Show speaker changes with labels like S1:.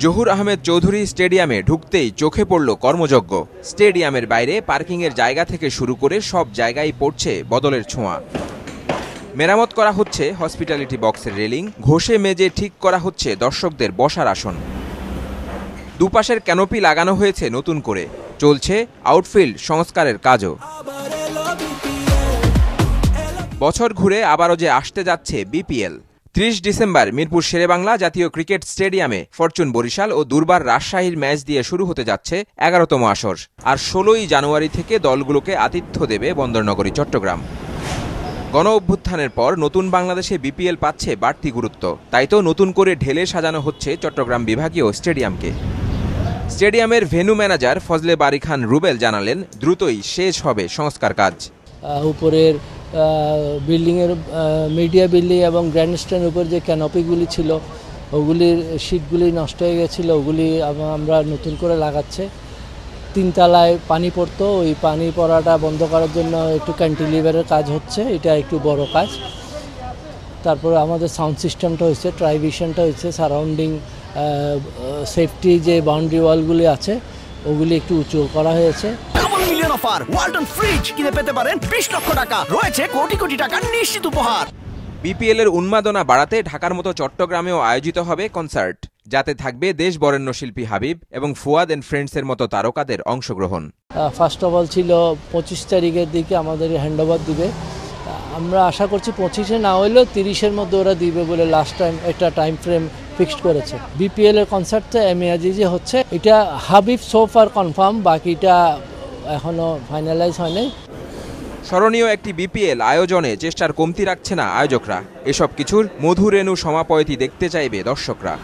S1: জহুর আহমেদ চৌধুরী স্টেডিয়ামে ঢুকতেই চোখে পড়ল কর্মযজ্ঞ। স্টেডিয়ামের বাইরে পার্কিংয়ের জায়গা থেকে শুরু করে সব জায়গায় পড়ছে বদলের ছোঁয়া। মেরামত করা হচ্ছে হসপিটালিটি বক্সের রেলিং, ঘষে মেজে ঠিক করা হচ্ছে দর্শকদের বসার আসন। দুপাশের ক্যানোপি লাগানো হয়েছে নতুন করে, চলছে আউটফিল্ড সংস্কারের কাজও। বছর ঘুরে আবারও যে আসতে যাচ্ছে বিপিএল। ৩০ ডিসেম্বর মিরপুর শেরেবাংলা জাতীয় ক্রিকেট স্টেডিয়ামে ফরচুন বরিশাল ও দুর্বার রাজশাহীর ম্যাচ দিয়ে শুরু হতে যাচ্ছে ১১তম আসর। আর ১৬ই জানুয়ারি থেকে দলগুলোকে আতিথ্য দেবে বন্দরনগরী চট্টগ্রাম। গণ অভ্যুত্থানের পর নতুন বাংলাদেশে বিপিএল পাচ্ছে বাড়তি গুরুত্ব, তাই তো নতুন করে ঢেলে সাজানো হচ্ছে চট্টগ্রাম বিভাগীয় স্টেডিয়ামকে। স্টেডিয়ামের ভেন্যু ম্যানেজার ফজলে বারী খান রুবেল জানালেন, দ্রুতই শেষ হবে সংস্কার কাজ।
S2: উপরের বিল্ডিংয়ের মিডিয়া বিল্ডিং এবং গ্র্যান্ডস্ট্যান্ডের উপর যে ক্যানোপিগুলি ছিল ওগুলির শীটগুলি নষ্ট হয়ে গেছিল, ওগুলি আমরা নতুন করে লাগাচ্ছে। ৩ তলায় পানি পড়তো, ওই পানি পড়াটা বন্ধ করার জন্য একটু ক্যান্টিলিভারের কাজ হচ্ছে, এটা একটু বড় কাজ। তারপরে আমাদের সাউন্ড সিস্টেমটা হয়েছে, ট্রাইভিশনটা হয়েছে, সারাউন্ডিং সেফটি যে বাউন্ডারি ওয়ালগুলি আছে ওগুলি একটু উঁচু করা হয়েছে।
S3: অফার ওয়ালটন ফ্রিজ কিনে পেতে পারেন ২০ লক্ষ টাকা, রয়েছে কোটি কোটি টাকার নিশ্চিত উপহার।
S1: বিপিএল এর উন্মাদনা বাড়াতে ঢাকার মতো চট্টগ্রামেও আয়োজিত হবে কনসার্ট, যাতে থাকবে দেশ বরেণ্য শিল্পী হাবিব এবং ফুয়াদ এন্ড ফ্রেন্ডসের মতো তারকাদের অংশগ্রহণ।
S2: ফার্স্ট অফ অল ছিল ২৫ তারিখের দিকে আমাদের হ্যান্ডওভার দিবে। আমরা আশা করছি ২৫-এ না হলেও ৩০-এর মধ্যে ওরা দিবে বলে লাস্ট টাইম একটা টাইম ফ্রেম ফিক্সড করেছে। বিপিএল এর কনসার্টটা এমএআজিজে হচ্ছে, এটা হাবিব সোফার কনফার্ম, বাকিটা এখনো ফাইনালাইজ হয়নি।
S1: স্মরণীয় একটি বিপিএল আয়োজনে চেষ্টার কমতি রাখছে না আয়োজকরা। এসব কিছুর মধুরেণু সমাপয়তি দেখতে চাইবে দর্শকরা।